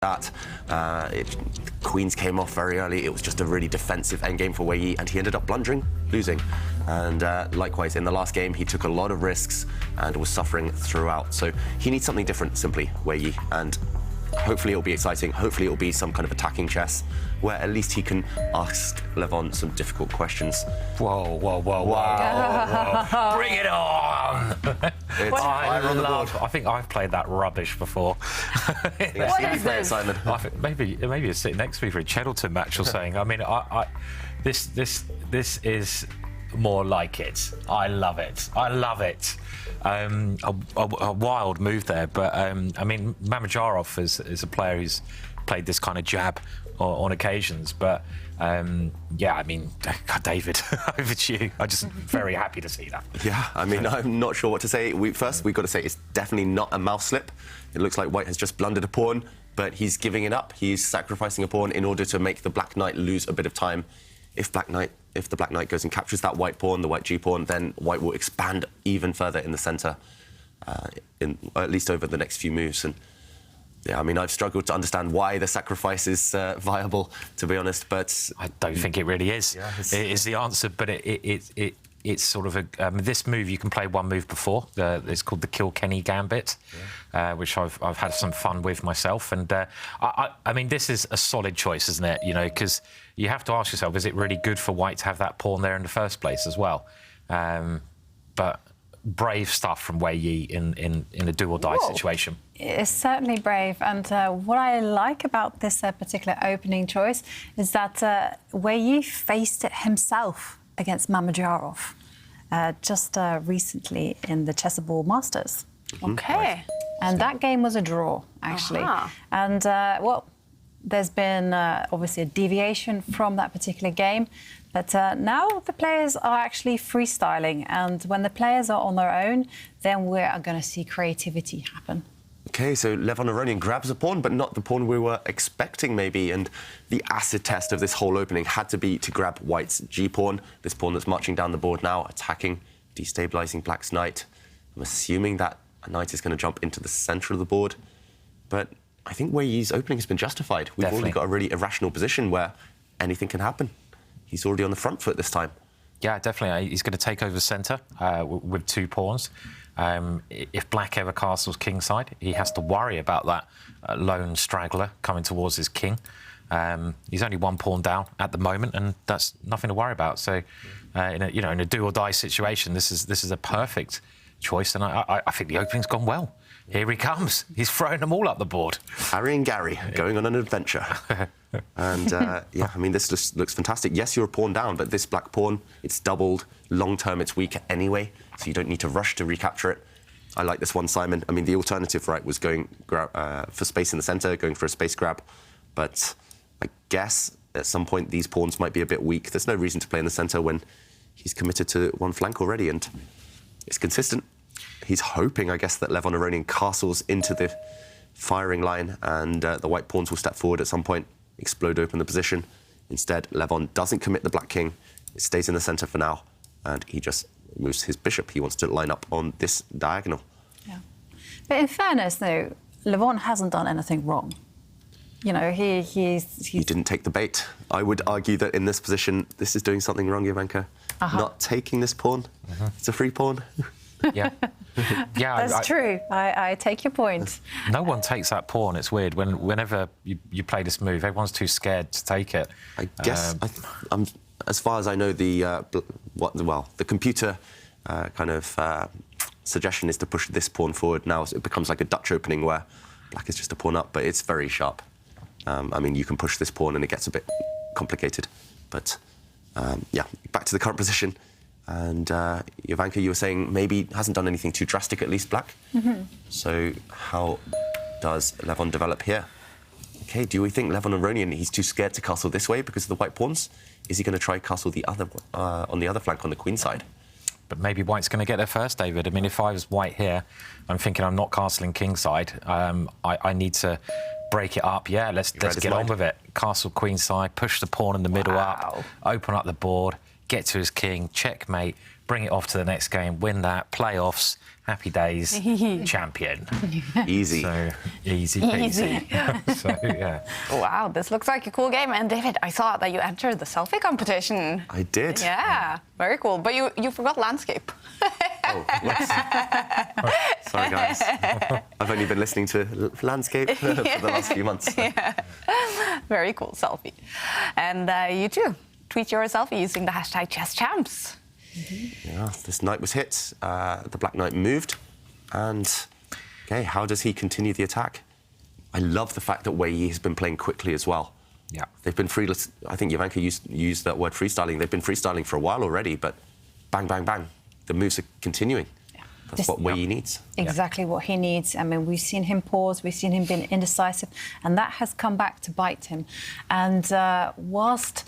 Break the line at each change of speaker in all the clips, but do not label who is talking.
that. Queens came off very early. It was just a really defensive endgame for Wei Yi, and he ended up blundering, losing. And likewise, in the last game, he took a lot of risks and was suffering throughout. So he needs something different, simply, Wei Yi. And hopefully it'll be exciting. Hopefully it'll be some kind of attacking chess where at least he can ask Levon some difficult questions.
Whoa, whoa, whoa, whoa, whoa. Bring it on! I think I've played that rubbish before.
What is this? Simon?
I think maybe you're sitting next to me for a Cheddleton match or something. I mean, this is more like it. I love it. I love it. A wild move there, but I mean, Mamedyarov is a player who's played this kind of jab on occasions, but yeah, I mean, God, David, over to you. I'm just very happy to see that.
Yeah, I mean, I'm not sure what to say. First, we've got to say it's definitely not a mouse slip. It looks like White has just blundered a pawn, but he's giving it up. He's sacrificing a pawn in order to make the Black Knight lose a bit of time. If the Black Knight goes and captures that White pawn, the White G pawn, then White will expand even further in the centre, at least over the next few moves. And yeah, I mean, I've struggled to understand why the sacrifice is viable, to be honest. But
I don't think it really is. Yeah, it is the answer, but it's sort of a this move you can play one move before. It's called the Kilkenny Gambit, which I've had some fun with myself. And I mean, this is a solid choice, isn't it? You know, because you have to ask yourself, is it really good for White to have that pawn there in the first place as well? But brave stuff from Wei Yi in a do-or-die situation.
It's certainly brave, and what I like about this particular opening choice is that Wei Yi faced it himself against Mamedyarov just recently in the Chessable Masters.
Okay.
And that game was a draw, actually. And, well, there's been obviously a deviation from that particular game, but now the players are actually freestyling, and when the players are on their own, then we are going to see creativity happen.
OK, so Levon Aronian grabs a pawn, but not the pawn we were expecting, maybe. And the acid test of this whole opening had to be to grab White's G-pawn, this pawn that's marching down the board now, attacking, destabilising Black's knight. I'm assuming that a knight is going to jump into the centre of the board. But I think Wei Yi's opening has been justified. We've already got a really irrational position where anything can happen. He's already on the front foot this time.
Yeah, definitely. He's going to take over centre with two pawns. If Black ever castles kingside, he has to worry about that lone straggler coming towards his king. He's only one pawn down at the moment, and that's nothing to worry about. So, in a do-or-die situation, this is a perfect choice, and I think the opening's gone well. Here he comes. He's throwing them all up the board.
Harry and Gary going on an adventure. And, yeah, I mean, this just looks fantastic. Yes, you're a pawn down, but this black pawn, it's doubled. Long-term, it's weaker anyway, so you don't need to rush to recapture it. I like this one, Simon. I mean, the alternative, right, was going for space in the centre, going for a space grab. But I guess at some point these pawns might be a bit weak. There's no reason to play in the centre when he's committed to one flank already, and it's consistent. He's hoping, I guess, that Levon Aronian castles into the firing line, and the white pawns will step forward at some point, explode open the position. Instead, Levon doesn't commit the black king. It stays in the centre for now, and he just moves his bishop. He wants to line up on this diagonal.
Yeah. But in fairness, though, Levon hasn't done anything wrong. You know, he
didn't take the bait. I would argue that in this position, this is doing something wrong, Ivanka. Not taking this pawn. It's a free pawn.
Yeah. Yeah,
that's true. I take your point.
No one takes that pawn. It's weird. Whenever you play this move, everyone's too scared to take it.
I guess, as far as I know, the computer kind of suggestion is to push this pawn forward now. So it becomes like a Dutch opening where black is just a pawn up, but it's very sharp. I mean, you can push this pawn and it gets a bit complicated. But, yeah, back to the current position. And Ivanka, you were saying maybe hasn't done anything too drastic, at least black. So how does Levon develop here? OK, do we think Levon Aronian, he's too scared to castle this way because of the white pawns? Is he going to try castle the other on the other flank on the queen side?
But maybe White's going to get there first, David. I mean, if I was White here, I'm thinking I'm not castling kingside. I need to break it up. Yeah, let's get on with it. Castle queenside, push the pawn in the middle up, open up the board, get to his king, checkmate, bring it off to the next game, win that, playoffs, happy days, champion.
Easy.
So, easy peasy. So, yeah.
Wow, this looks like a cool game. And David, I saw that you entered the selfie competition.
I did.
Yeah, very cool. But you forgot landscape.
Oh, sorry, guys. I've only been listening to landscape for the last few months. So.
Yeah. Very cool selfie. And you too, tweet your selfie using the hashtag #ChessChamps.
Yeah, this knight was hit. The black knight moved. And, okay, how does he continue the attack? I love the fact that Wei Yi has been playing quickly as well.
Yeah.
They've been I think Jovanka used that word freestyling. They've been freestyling for a while already, but bang, bang, bang. The moves are continuing. That's what Wei Yi needs.
Exactly what he needs. I mean, we've seen him pause, we've seen him being indecisive, and that has come back to bite him. And whilst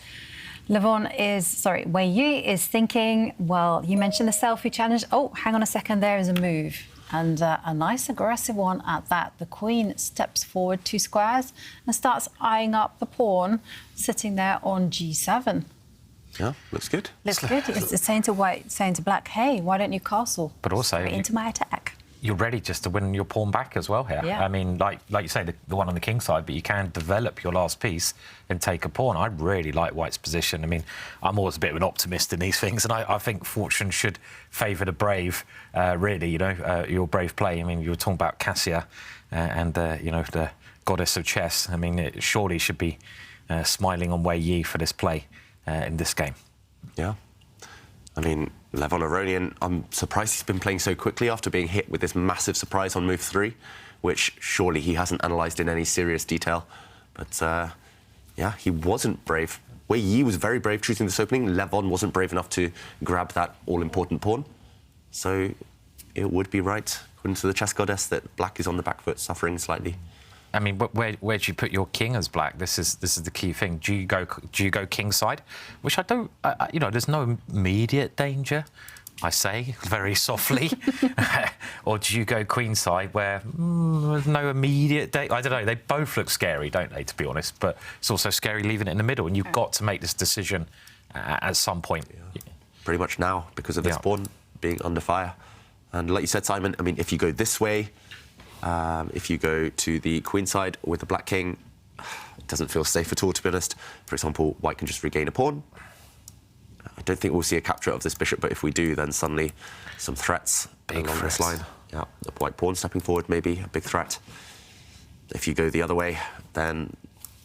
Wei Yi is thinking, well, you mentioned the selfie challenge. Oh, hang on a second, there is a move. And a nice aggressive one at that. The queen steps forward 2 squares and starts eyeing up the pawn sitting there on g7.
Yeah, looks good.
Looks good. It's saying to white, saying to black, hey, why don't you castle?
But also,
straight into my attack.
You're ready just to win your pawn back as well here.
Yeah.
I mean, like you say, the one on the king side, but you can develop your last piece and take a pawn. I really like white's position. I mean, I'm always a bit of an optimist in these things, and I think fortune should favour the brave, really, you know, your brave play. I mean, you were talking about Cassia and, you know, the goddess of chess. I mean, it surely should be smiling on Wei Yi for this play in this game.
Yeah. I mean, Levon Aronian, I'm surprised he's been playing so quickly after being hit with this massive surprise on move 3, which surely he hasn't analysed in any serious detail. But, yeah, he wasn't brave. Wei Yi was very brave choosing this opening. Levon wasn't brave enough to grab that all-important pawn. So it would be right, according to the chess goddess, that black is on the back foot, suffering slightly.
I mean, where do you put your king as black? This is the key thing. Do you go king side, which I don't. You know, there's no immediate danger. I say very softly, or do you go queen side where there's no immediate danger? I don't know. They both look scary, don't they? To be honest, but it's also scary leaving it in the middle, and you've got to make this decision at some point.
Yeah. Pretty much now because of this pawn being under fire, and like you said, Simon. I mean, if you go this way. If you go to the queen side with the black king, it doesn't feel safe at all, to be honest. For example, white can just regain a pawn. I don't think we'll see a capture of this bishop, but if we do, then suddenly some threats along this line. Yeah, the white pawn stepping forward, maybe a big threat. If you go the other way, then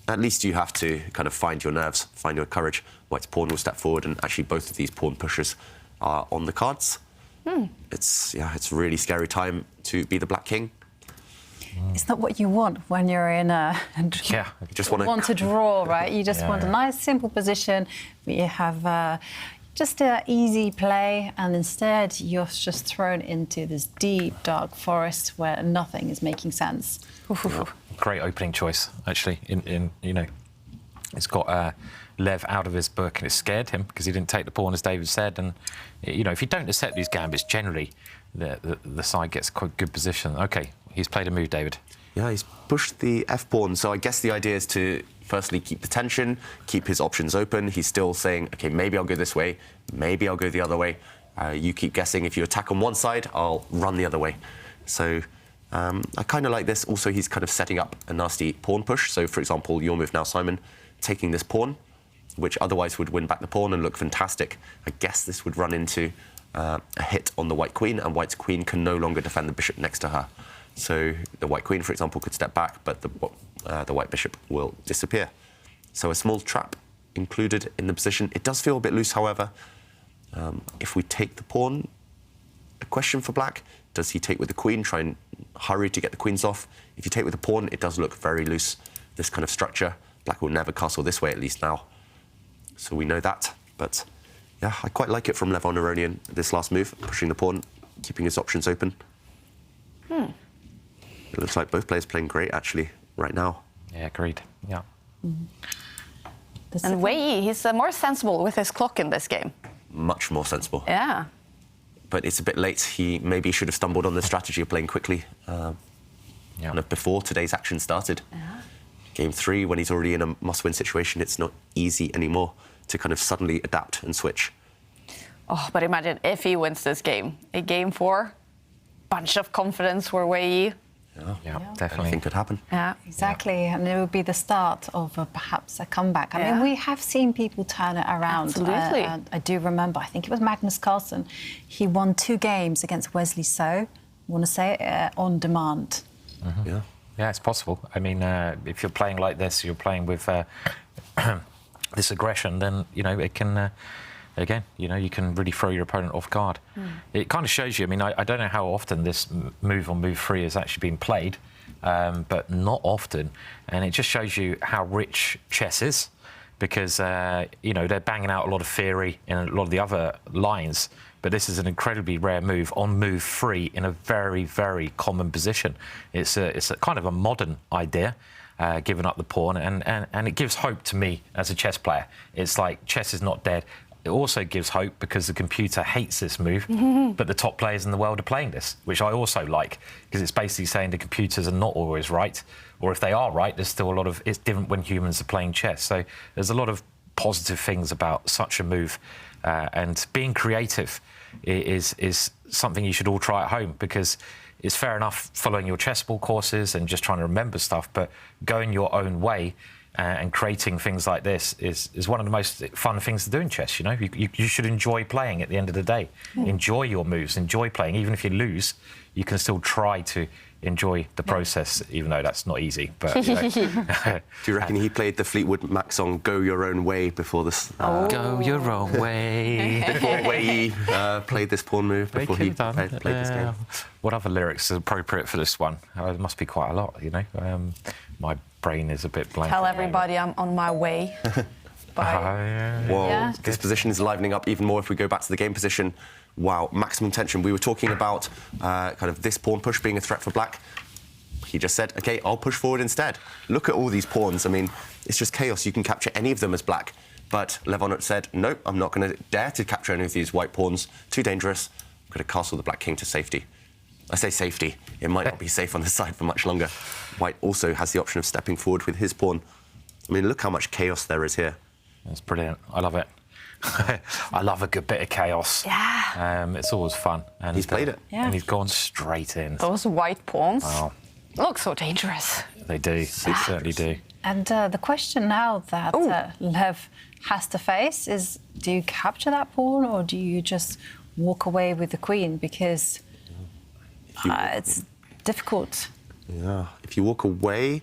at least you have to kind of find your nerves, find your courage. White's pawn will step forward, and actually both of these pawn pushers are on the cards. It's a really scary time to be the black king.
It's not what you want when you're in
just
want to draw, right? You just want a nice, simple position. You have just an easy play, and instead you're just thrown into this deep, dark forest where nothing is making sense.
Great opening choice, actually. In you know, it's got Lev out of his book, and it scared him because he didn't take the pawn, as David said. And you know, if you don't accept these gambits, generally the side gets quite good position. Okay. He's played a move, David.
Yeah, he's pushed the f-pawn. So I guess the idea is to firstly keep the tension, keep his options open. He's still saying, OK, maybe I'll go this way, maybe I'll go the other way. You keep guessing. If you attack on one side, I'll run the other way. So I kind of like this. Also, he's kind of setting up a nasty pawn push. So, for example, your move now, Simon, taking this pawn, which otherwise would win back the pawn and look fantastic. I guess this would run into a hit on the white queen, and white's queen can no longer defend the bishop next to her. So the white queen, for example, could step back, but the white bishop will disappear. So a small trap included in the position. It does feel a bit loose, however. If we take the pawn, a question for black, does he take with the queen, try and hurry to get the queens off? If you take with the pawn, it does look very loose, this kind of structure. Black will never castle this way, at least now. So we know that. But yeah, I quite like it from Levon Aronian, this last move, pushing the pawn, keeping his options open. It looks like both players playing great, actually, right now.
Yeah, agreed. Yeah.
And Wei Yi, he's more sensible with his clock in this game.
Much more sensible.
Yeah.
But it's a bit late. He maybe should have stumbled on the strategy of playing quickly kind of before today's action started. Game 3, when he's already in a must-win situation, it's not easy anymore to kind of suddenly adapt and switch.
Oh, but imagine if he wins this game. A game 4, bunch of confidence for Wei.
Yeah, definitely.
Anything could happen.
Yeah.
Exactly, and it would be the start of perhaps a comeback. I mean, we have seen people turn it around.
Absolutely.
I do remember, I think it was Magnus Carlsen. He won 2 games against Wesley So, I want to say, on demand.
Yeah.
Yeah, it's possible. I mean, if you're playing like this, you're playing with this aggression, then, you know, it can... Again, you know, you can really throw your opponent off guard. It kind of shows you, I mean, I don't know how often this move on move 3 has actually been played, but not often. And it just shows you how rich chess is, because, you know, they're banging out a lot of theory in a lot of the other lines, but this is an incredibly rare move on move 3 in a very, very common position. It's a kind of a modern idea. Giving up the pawn, and it gives hope to me as a chess player. It's like chess is not dead. It also gives hope because the computer hates this move, but the top players in the world are playing this, which I also like, because it's basically saying the computers are not always right, or if they are right, there's still a lot of... It's different when humans are playing chess. So there's a lot of positive things about such a move, and being creative is something you should all try at home, because it's fair enough following your chessball courses and just trying to remember stuff, but going your own way and creating things like this is one of the most fun things to do in chess. You know, you should enjoy playing at the end of the day. Enjoy your moves, enjoy playing. Even if you lose, you can still try to enjoy the process, even though that's not easy. But you know.
Do you reckon he played the Fleetwood Mac song "Go Your Own Way" before this?
Go your own way.
Before Wei played this pawn move, before he played this game.
What other lyrics are appropriate for this one? There must be quite a lot, you know. My brain is a bit blank.
Tell everybody I'm on my way. Bye.
Well, this position is livening up even more if we go back to the game position. Wow, maximum tension. We were talking about kind of this pawn push being a threat for black. He just said, OK, I'll push forward instead. Look at all these pawns. I mean, it's just chaos. You can capture any of them as black. But Levon said, nope, I'm not going to dare to capture any of these white pawns. Too dangerous. I'm going to castle the black king to safety. I say safety. It might not be safe on this side for much longer. White also has the option of stepping forward with his pawn. I mean, look how much chaos there is here.
It's brilliant. I love it. I love a good bit of chaos.
Yeah.
It's always fun. And
he's played it.
Yeah.
And he's gone straight in.
Those white pawns
Wow.
look so dangerous.
They do. They certainly do.
And the question now that Lev has to face is, do you capture that pawn or do you just walk away with the queen? Because it's difficult.
Yeah, if you walk away,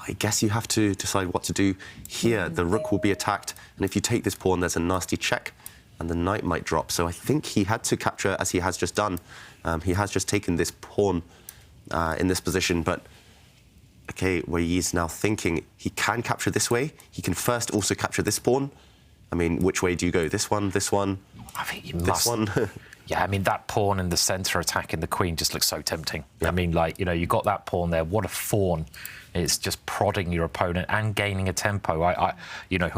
I guess you have to decide what to do here. The rook will be attacked, and if you take this pawn, there's a nasty check, and the knight might drop. So I think he had to capture, as he has just done. He has just taken this pawn in this position, but OK, where he's now thinking he can capture this way. He can first also capture this pawn. I mean, which way do you go? This one, this one,
I think you
this
must.
one?
Yeah, I mean, that pawn in the centre attacking the queen just looks so tempting.
Yeah.
I mean, like, you know, you got that pawn there. What a fawn. It's just prodding your opponent and gaining a tempo. You know,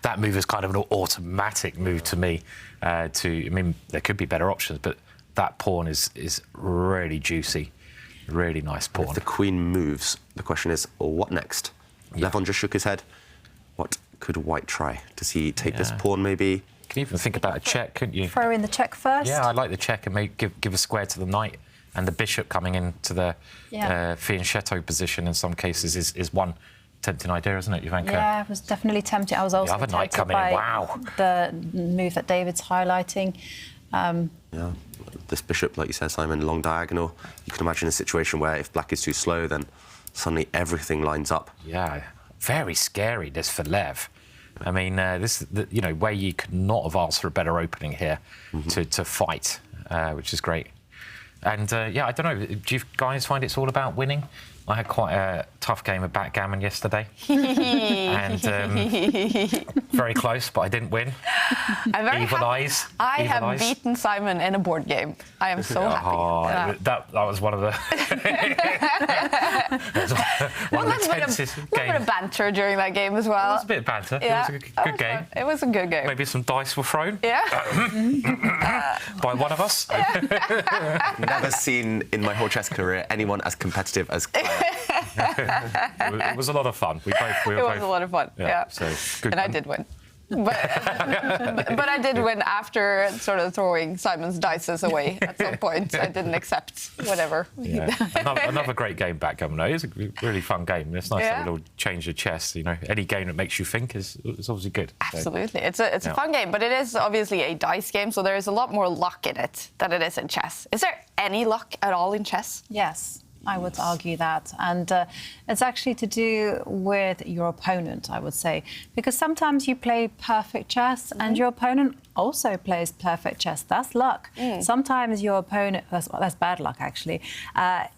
that move is kind of an automatic move to me. I mean, there could be better options, but that pawn is really juicy. Really nice pawn.
If the queen moves, the question is, what next?
Yeah.
Levon just shook his head. What could white try? Does he take this pawn, maybe?
You can even think about a check, couldn't you?
Throw in the check first.
Yeah, I like the check and maybe give a square to the knight, and the bishop coming into the fianchetto position in some cases is one tempting idea, isn't it, Ivanka?
Yeah, it was definitely tempting. I was also
other knight
tempted
coming in,
by
wow.
the move that David's highlighting.
Yeah, this bishop, like you said, Simon, long diagonal. You can imagine a situation where if black is too slow, then suddenly everything lines up.
Yeah, very scary, this for Lev. I mean, you know, where you could not have asked for a better opening here to fight, which is great. And, yeah, I don't know, do you guys find it's all about winning? I had quite a tough game of backgammon yesterday. And very close, but I didn't win.
I'm very
Evil
happy.
eyes.
I
Evil
have
eyes.
beaten Simon in a board game. I am so happy.
Oh,
Yeah.
that was one of the
Well,
intensest
a little bit
games.
of banter during that game as well.
It was a bit of banter.
Yeah,
It was a
that
good
was
game.
fun. It was a good game.
Maybe some dice were thrown
Yeah.
by one of us.
Never seen in my whole chess career anyone as competitive as Kaya.
It was a lot of fun. We were
It was
both,
a lot of fun. Yeah.
So good.
And I did win. But I did win after sort of throwing Simon's dices away at some point. I didn't accept whatever.
Yeah. another great game backgammon. It's a really fun game. It's nice to have a little change of chess. You know, any game that makes you think is obviously good.
Absolutely, it's a fun game, but it is obviously a dice game, so there is a lot more luck in it than it is in chess. Is there any luck at all in chess?
Yes. I would argue that. And it's actually to do with your opponent, I would say. Because sometimes you play perfect chess and your opponent also plays perfect chess. That's luck. Sometimes your opponent, that's bad luck, actually.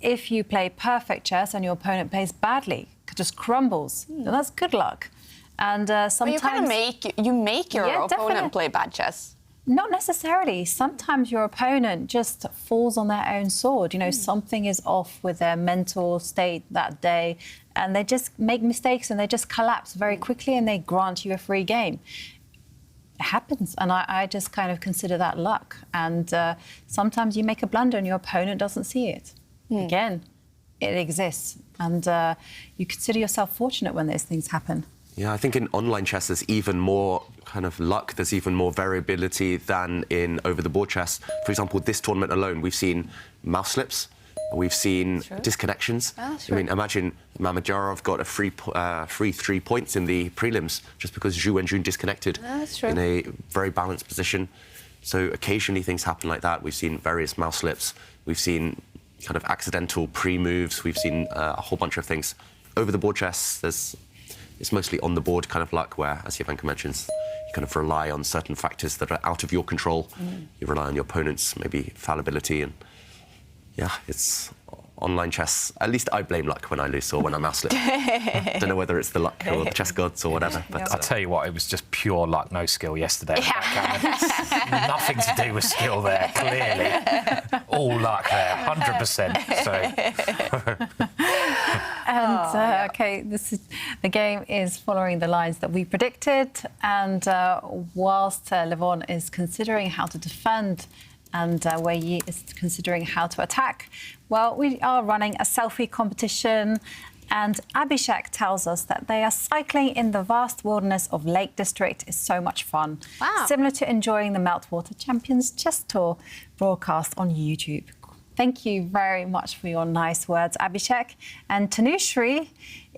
If you play perfect chess and your opponent plays badly, just crumbles, then that's good luck. And sometimes...
Well, you kind of make your opponent
definitely
play bad chess.
Not necessarily. Sometimes your opponent just falls on their own sword. You know, something is off with their mental state that day, and they just make mistakes and they just collapse very quickly and they grant you a free game. It happens, and I just kind of consider that luck. And sometimes you make a blunder and your opponent doesn't see it. Again, it exists, and you consider yourself fortunate when those things happen.
Yeah, I think in online chess there's even more kind of luck, there's even more variability than in over-the-board chess. For example, this tournament alone, we've seen mouse slips, we've seen disconnections. I mean, imagine Mamedyarov got a free 3 points in the prelims just because Zhu Wenjun disconnected in a very balanced position. So occasionally things happen like that. We've seen various mouse slips, we've seen kind of accidental pre-moves, we've seen a whole bunch of things. Over-the-board chess, it's mostly on the board kind of luck where, as Jovanka mentions, you kind of rely on certain factors that are out of your control. You rely on your opponent's maybe fallibility, and yeah, it's online chess. At least I blame luck when I lose or when I mouse slip. Don't know whether it's the luck or the chess gods or whatever. But
I'll tell you what, it was just pure luck, no skill yesterday. Nothing to do with skill there, clearly. All luck there, 100%. So.
And OK, the game is following the lines that we predicted. And whilst Levon is considering how to defend and Wei Yi is considering how to attack, well, we are running a selfie competition. And Abhishek tells us that they are cycling in the vast wilderness of Lake District. It's so much fun.
Wow.
Similar to enjoying the Meltwater Champions Chess Tour broadcast on YouTube. Thank you very much for your nice words, Abhishek. And Tanushri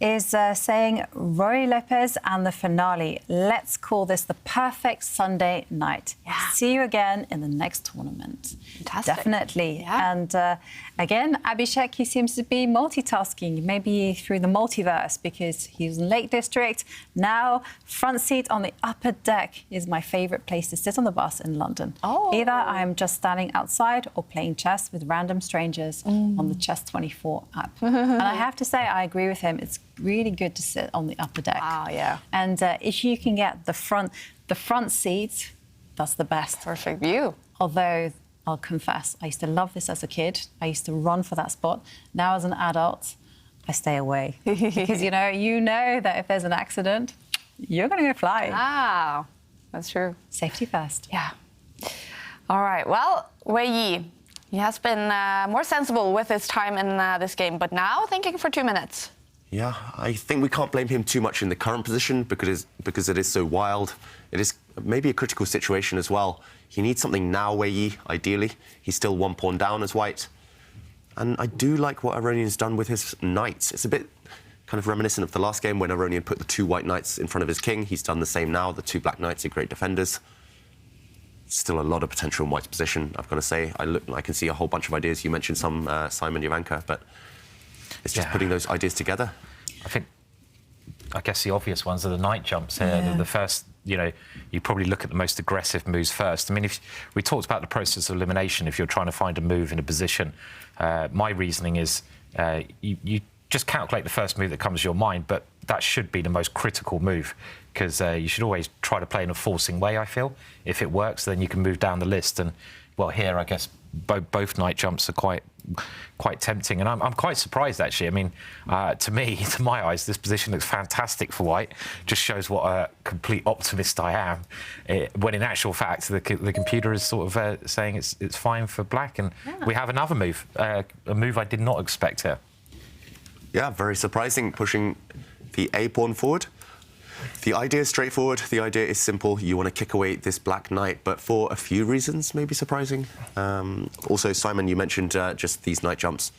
is saying, Rory Lopez and the finale. Let's call this the perfect Sunday night. Yeah. See you again in the next tournament.
Fantastic.
Definitely.
Yeah.
And again, Abhishek, he seems to be multitasking, maybe through the multiverse, because he's in Lake District. Now, front seat on the upper deck is my favourite place to sit on the bus in London.
Oh.
Either I am just standing outside or playing chess with random strangers on the Chess24 app. And I have to say, I agree with him. It's really good to sit on the upper deck.
Ah, yeah.
And if you can get the front seat, that's the best.
Perfect view.
Although, I'll confess, I used to love this as a kid. I used to run for that spot. Now, as an adult, I stay away. Because, you know that if there's an accident, you're going to go flying.
Ah, that's true.
Safety first.
Yeah. All right. Well, Wei Yi, he has been more sensible with his time in this game, but now thinking for 2 minutes.
yeah, I think we can't blame him too much in the current position because it is so wild. It is maybe a critical situation as well. He needs something now, Wei Yi, ideally. He's still 1 pawn down as white. And I do like what Aronian's done with his knights. It's a bit kind of reminiscent of the last game when Aronian put the 2 white knights in front of his king. He's done the same now. The 2 black knights are great defenders. Still a lot of potential in white's position, I've got to say. I can see a whole bunch of ideas. You mentioned some, Simon, Jovanka, but it's just putting those ideas together.
I guess the obvious ones are the knight jumps here.
Yeah.
The first, you probably look at the most aggressive moves first. I mean, if we talked about the process of elimination, if you're trying to find a move in a position, my reasoning is you just calculate the first move that comes to your mind, but that should be the most critical move because you should always try to play in a forcing way, I feel. If it works, then you can move down the list. And, well, here, I guess, both knight jumps are quite tempting. And I'm quite surprised, actually. I mean, to me, to my eyes, this position looks fantastic for white. Just shows what a complete optimist I am. When in actual fact, the computer is sort of saying it's fine for black. And we have another move, a move I did not expect here.
Yeah, very surprising, pushing the A pawn forward. The idea is straightforward. The idea is simple. You want to kick away this black knight, but for a few reasons, maybe surprising. Also, Simon, you mentioned just these knight jumps.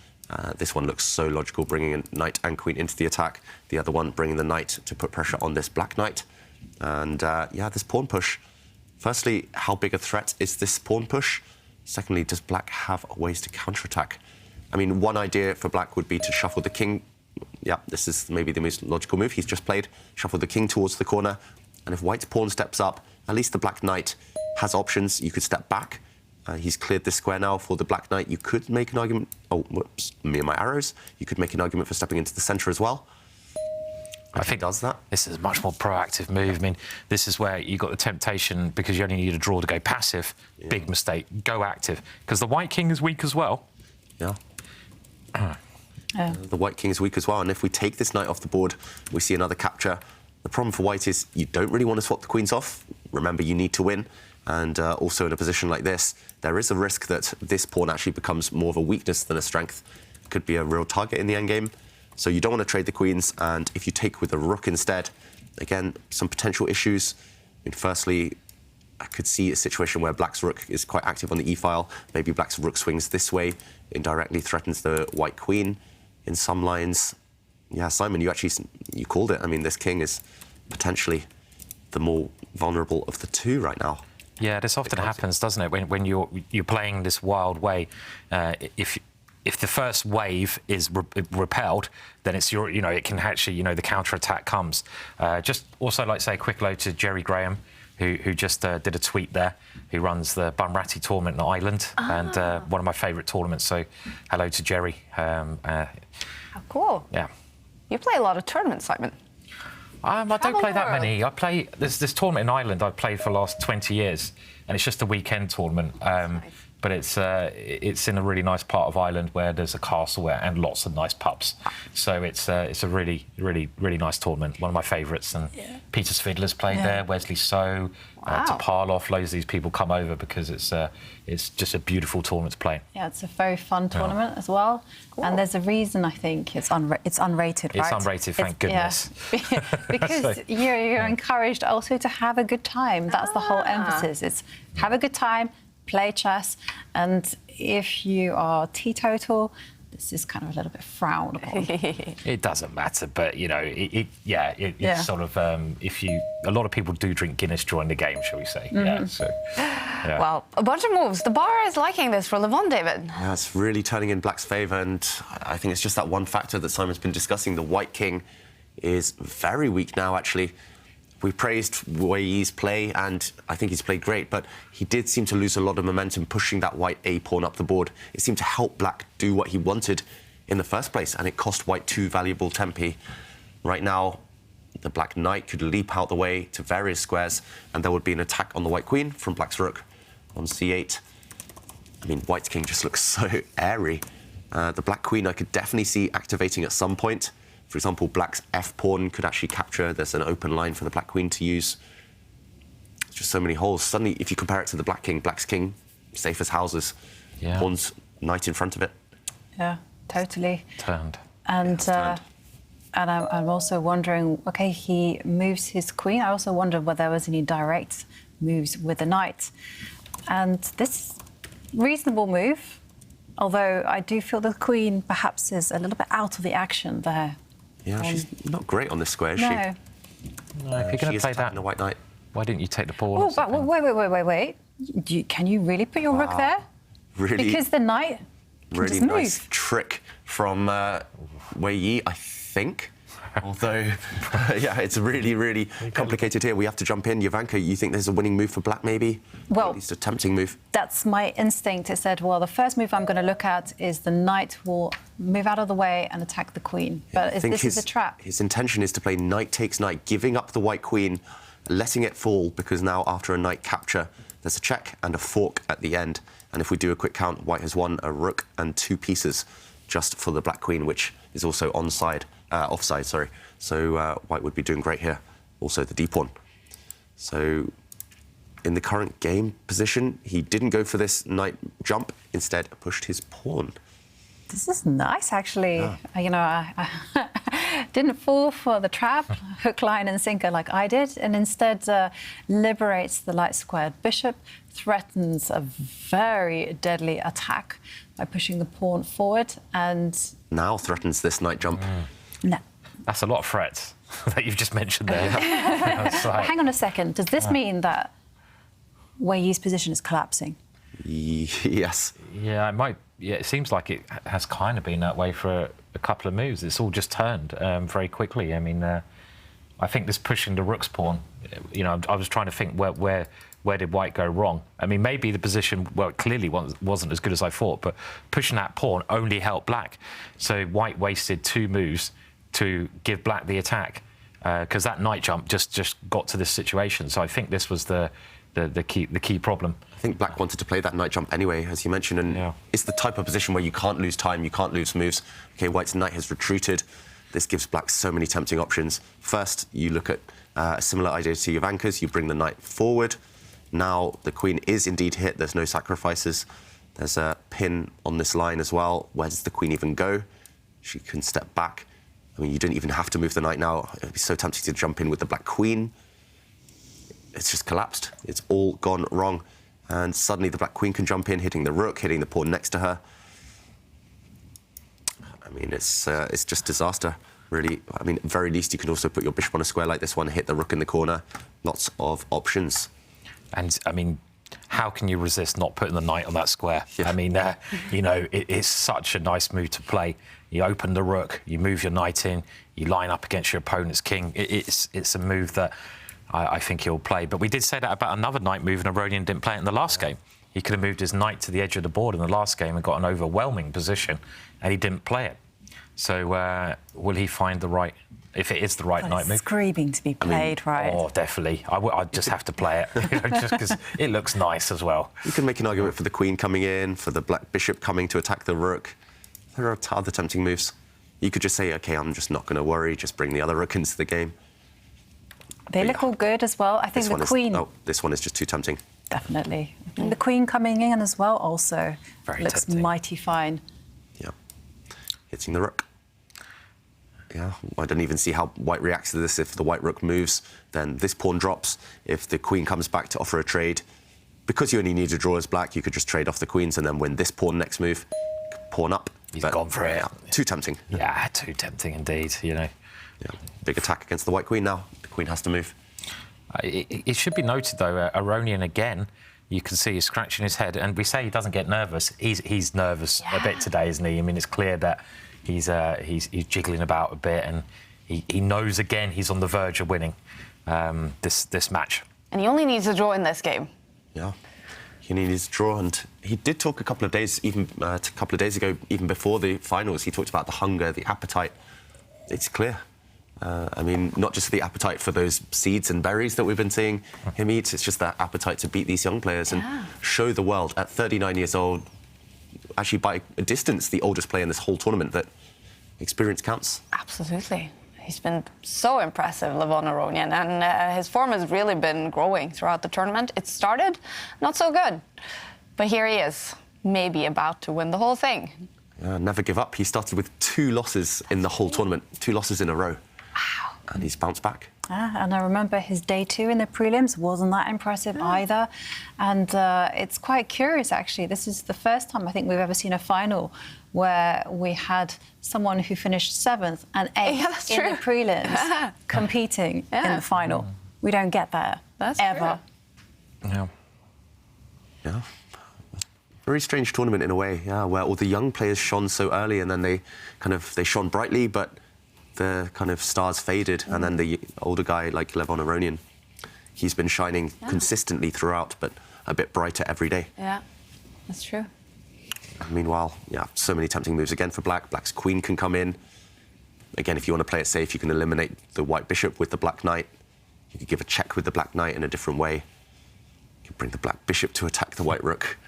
This one looks so logical, bringing a knight and queen into the attack. The other one bringing the knight to put pressure on this black knight. And yeah, this pawn push. Firstly, how big a threat is this pawn push? Secondly, does black have ways to counterattack? I mean, one idea for black would be to shuffle the king. Yeah, this is maybe the most logical move he's just played. Shuffle the king towards the corner. And if white's pawn steps up, at least the black knight has options. You could step back. He's cleared this square now for the black knight. You could make an argument... Oh, whoops, me and my arrows. You could make an argument for stepping into the centre as well. I think does that.
This is a much more proactive move. I mean, this is where you got the temptation because you only need a draw to go passive. Yeah. Big mistake. Go active. Because the white king is weak as well.
Yeah. The white king is weak as well. And if we take this knight off the board, we see another capture. The problem for white is you don't really want to swap the queens off. Remember, you need to win. And also in a position like this, there is a risk that this pawn actually becomes more of a weakness than a strength. It could be a real target in the endgame. So you don't want to trade the queens. And if you take with the rook instead, again, some potential issues. I mean, firstly, I could see a situation where black's rook is quite active on the e-file. Maybe black's rook swings this way, indirectly threatens the white queen in some lines. Yeah, Simon, you called it. I mean, this king is potentially the more vulnerable of the two right now.
Yeah, this often happens, doesn't it? When you're playing this wild way, if the first wave is repelled, then it's it can actually, the counter-attack comes. Just also like say a quick hello to Jerry Graham, who just did a tweet there, who runs the Bunratty tournament in Ireland, and one of my favourite tournaments. So hello to Jerry.
How cool.
Yeah.
You play a lot of tournaments, Simon.
I don't play that many. I play this tournament in Ireland I've played for the last 20 years, and it's just a weekend tournament.
Nice.
But it's in a really nice part of Ireland where there's a castle and lots of nice pubs. So it's a really, really, really nice tournament. One of my favourites. And Peter Svidler's played there, Wesley So, Topalov. Loads of these people come over because it's just a beautiful tournament to play.
Yeah, it's a very fun tournament as well. Cool. And there's a reason I think it's unrated, right?
It's unrated, thank goodness.
Yeah. Because you're encouraged also to have a good time. That's the whole emphasis. It's have a good time, play chess, and if you are teetotal, this is kind of a little bit frowned upon.
It doesn't matter, but it's sort of a lot of people do drink Guinness during the game, shall we say? Yeah. So, yeah.
Well, a bunch of moves. The bar is liking this for Levon, David.
Yeah, it's really turning in black's favour, and I think it's just that one factor that Simon's been discussing. The white king is very weak now, actually. We praised Wei Yi's play, and I think he's played great, but he did seem to lose a lot of momentum pushing that white A-pawn up the board. It seemed to help black do what he wanted in the first place, and it cost white 2 valuable tempi. Right now, the black knight could leap out the way to various squares, and there would be an attack on the white queen from black's rook on c8. I mean, white's king just looks so airy. The black queen I could definitely see activating at some point. For example, black's f-pawn could actually capture. There's an open line for the black queen to use. It's just so many holes. Suddenly, if you compare it to the black king, black's king, safe as houses. Yeah. Pawn's knight in front of it.
Yeah, totally.
Turned.
And I'm also wondering, OK, he moves his queen. I also wondered whether there was any direct moves with the knight. And this reasonable move, although I do feel the queen perhaps is a little bit out of the action there.
Yeah, she's not great on this square, is she?
No, if you're going to play that,
the white knight.
Why didn't you take the pawn?
Oh, wait. Can you really put your rook there?
Really?
Because the knight can
really
just move.
Nice trick from Wei Yi, I think. Although, yeah, it's really, really complicated here. We have to jump in. Jovanka, you think there's a winning move for black, maybe?
Well,
or at least a tempting move.
That's my instinct. It said, well, the first move I'm going to look at is the knight will move out of the way and attack the queen. But this is a trap.
His intention is to play knight takes knight, giving up the white queen, letting it fall, because now after a knight capture, there's a check and a fork at the end. And if we do a quick count, white has won a rook and 2 pieces just for the black queen, which is also offside. So white would be doing great here. Also the d-pawn. So in the current game position, he didn't go for this knight jump, instead pushed his pawn.
This is nice, actually. Yeah. didn't fall for the trap, hook, line and sinker like I did, and instead liberates the light-squared bishop, threatens a very deadly attack by pushing the pawn forward, and...
Now threatens this knight jump.
No.
That's a lot of threats that you've just mentioned there.
Hang on a second. Does this mean that Wei Yi's position is collapsing?
Yes.
Yeah, it might. Yeah, it seems like it has kind of been that way for a couple of moves. It's all just turned very quickly. I mean, I think this pushing the rook's pawn. You know, I was trying to think where did White go wrong? I mean, maybe the position, well, it clearly wasn't as good as I thought, but pushing that pawn only helped Black. So White wasted 2 moves to give Black the attack because that knight jump just got to this situation. So I think this was the key problem.
I think Black wanted to play that knight jump anyway, as you mentioned, and it's the type of position where you can't lose time, you can't lose moves. Okay, White's knight has retreated. This gives Black so many tempting options. First, you look at a similar idea to your anchors. You bring the knight forward. Now the queen is indeed hit. There's no sacrifices. There's a pin on this line as well. Where does the queen even go? She can step back. I mean, you don't even have to move the knight now. It'd be so tempting to jump in with the black queen. It's just collapsed. It's all gone wrong. And suddenly the black queen can jump in, hitting the rook, hitting the pawn next to her. I mean, it's just disaster, really. I mean, at the very least, you can also put your bishop on a square like this one, hit the rook in the corner. Lots of options.
And, I mean, how can you resist not putting the knight on that square?
Yeah.
I mean, you know, it's such a nice move to play. You open the rook, you move your knight in, you line up against your opponent's king. It's a move that I think he'll play. But we did say that about another knight move, and Aronian didn't play it in the last game. He could have moved his knight to the edge of the board in the last game and got an overwhelming position, and he didn't play it. So will he find the right, if it is the right knight move?
Screaming to be played, right?
Oh, definitely. I'd just have to play it, you know, just because it looks nice as well.
You can make an argument for the queen coming in, for the black bishop coming to attack the rook. There are other tempting moves. You could just say, OK, I'm just not going to worry, just bring the other rook into the game.
They look all good as well. I think the queen...
This one is just too tempting.
Definitely. I think the queen coming in as well also looks
tempting.
mighty fine.
Yeah. Hitting the rook. Yeah, I don't even see how White reacts to this. If the white rook moves, then this pawn drops. If the queen comes back to offer a trade, because you only need to draw as black, you could just trade off the queens and then win this pawn next move. Pawn up.
He's gone for it.
Too tempting.
Yeah, too tempting indeed, you know.
Yeah, big attack against the white queen now. The queen has to move.
It should be noted, though, Aronian again, you can see he's scratching his head, and we say he doesn't get nervous. He's nervous a bit today, isn't he? I mean, it's clear that he's jiggling about a bit, and he knows again he's on the verge of winning this match.
And he only needs a draw in this game.
Yeah, he needs a draw, and he did talk a couple of days ago, even before the finals. He talked about the hunger, the appetite. It's clear. I mean, not just the appetite for those seeds and berries that we've been seeing him eat. It's just that appetite to beat these young players and show the world at 39 years old, actually by a distance, the oldest player in this whole tournament, that experience counts.
Absolutely. He's been so impressive, Levon Aronian, and his form has really been growing throughout the tournament. It started not so good, but here he is, maybe about to win the whole thing.
Never give up. He started with 2 losses in the whole tournament, 2 losses in a row.
Wow.
And he's bounced back.
And I remember his day 2 in the prelims wasn't that impressive either. And it's quite curious, actually. This is the first time I think we've ever seen a final where we had someone who finished 7th and 8th in the prelims competing in the final. We don't get that ever.
True. Yeah.
Yeah. Very strange tournament in a way, where all the young players shone so early and then they shone brightly, but the kind of stars faded, and then the older guy like Levon Aronian, he's been shining consistently throughout, but a bit brighter every day.
Yeah, that's true.
Meanwhile, so many tempting moves again for black. Black's queen can come in. Again, if you want to play it safe, you can eliminate the white bishop with the black knight. You could give a check with the black knight in a different way. You could bring the black bishop to attack the white rook.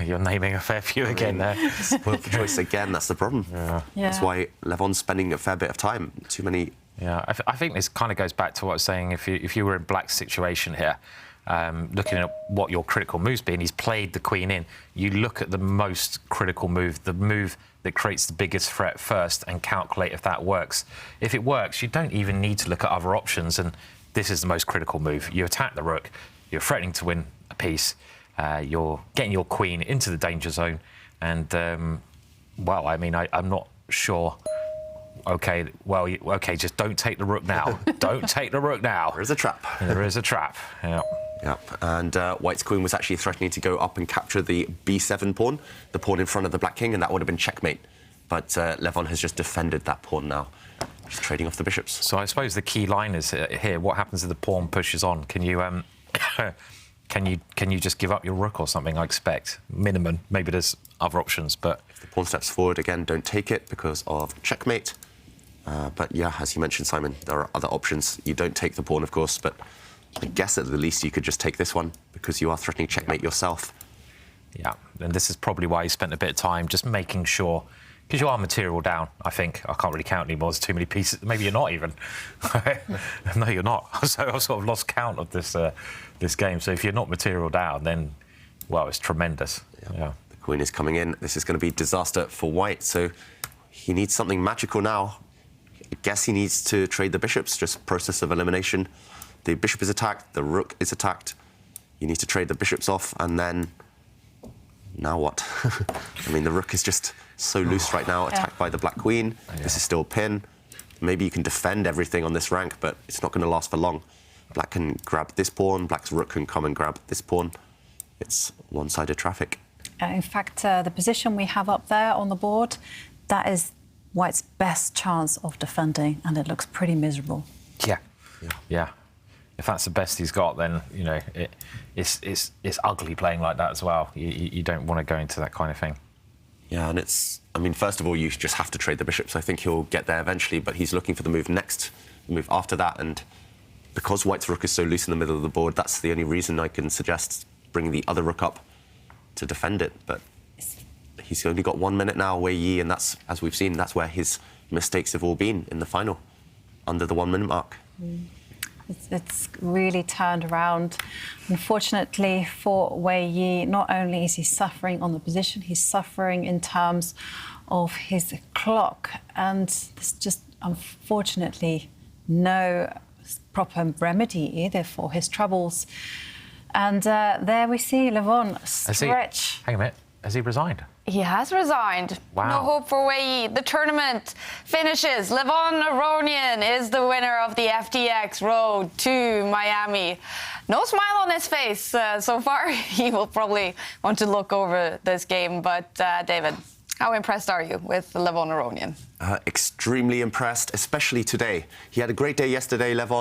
You're naming a fair few again there.
Spoiled for choice again, that's the problem.
Yeah.
That's why Levon's spending a fair bit of time. Too many...
Yeah, I think this kind of goes back to what I was saying. If you were in Black's situation here, looking at what your critical move's been, he's played the queen in. You look at the most critical move, the move that creates the biggest threat first, and calculate if that works. If it works, you don't even need to look at other options, and this is the most critical move. You attack the rook, you're threatening to win a piece, you're getting your queen into the danger zone, and, well, I mean, I'm not sure... OK, well, OK, just don't take the rook now. Don't take the rook now.
There is a trap.
There is a trap, yeah.
Yep, and White's queen was actually threatening to go up and capture the b7 pawn, the pawn in front of the black king, and that would have been checkmate. But Levon has just defended that pawn now, just trading off the bishops.
So I suppose the key line is here, what happens if the pawn pushes on? Can you can you just give up your rook or something, I expect? Minimum. Maybe there's other options, but...
If the pawn steps forward, again, don't take it because of checkmate. But yeah, as you mentioned, Simon, there are other options. You don't take the pawn, of course, but I guess at the least you could just take this one because you are threatening checkmate yourself.
Yeah, and this is probably why he spent a bit of time just making sure, because you are material down, I think. I can't really count anymore, there's too many pieces. Maybe you're not even. No, you're not. So I've sort of lost count of this this game. So if you're not material down, then, well, it's tremendous. Yeah.
The queen is coming in. This is going to be disaster for White, so he needs something magical now. I guess he needs to trade the bishops, just process of elimination. The bishop is attacked, the rook is attacked. You need to trade the bishops off, and then... Now what? I mean, the rook is just so loose right now, attacked by the black queen. Yeah. This is still pin. Maybe you can defend everything on this rank, but it's not going to last for long. Black can grab this pawn, black's rook can come and grab this pawn. It's one-sided traffic.
In fact, the position we have up there on the board, that is White's best chance of defending, and it looks pretty miserable.
Yeah. If that's the best he's got, then, you know, it's ugly playing like that as well. You don't want to go into that kind of thing.
Yeah, and it's... I mean, first of all, you just have to trade the bishops. I think he'll get there eventually, but he's looking for the move next, the move after that, and because White's rook is so loose in the middle of the board, that's the only reason I can suggest bringing the other rook up to defend it. But he's only got 1 minute now, Wei Yi, and that's, as we've seen, that's where his mistakes have all been in the final, under the 1 minute mark.
It's really turned around. Unfortunately for Wei Yi, not only is he suffering on the position, he's suffering in terms of his clock. And there's just, unfortunately, no proper remedy either for his troubles. And there we see Levon stretch.
Hang a minute, has he resigned?
He has resigned.
Wow.
No hope for Wei Yi. The tournament finishes. Levon Aronian is the winner of the FTX Road to Miami. No smile on his face so far. He will probably want to look over this game. But, David, how impressed are you with Levon Aronian?
Extremely impressed, especially today. He had a great day yesterday, Levon.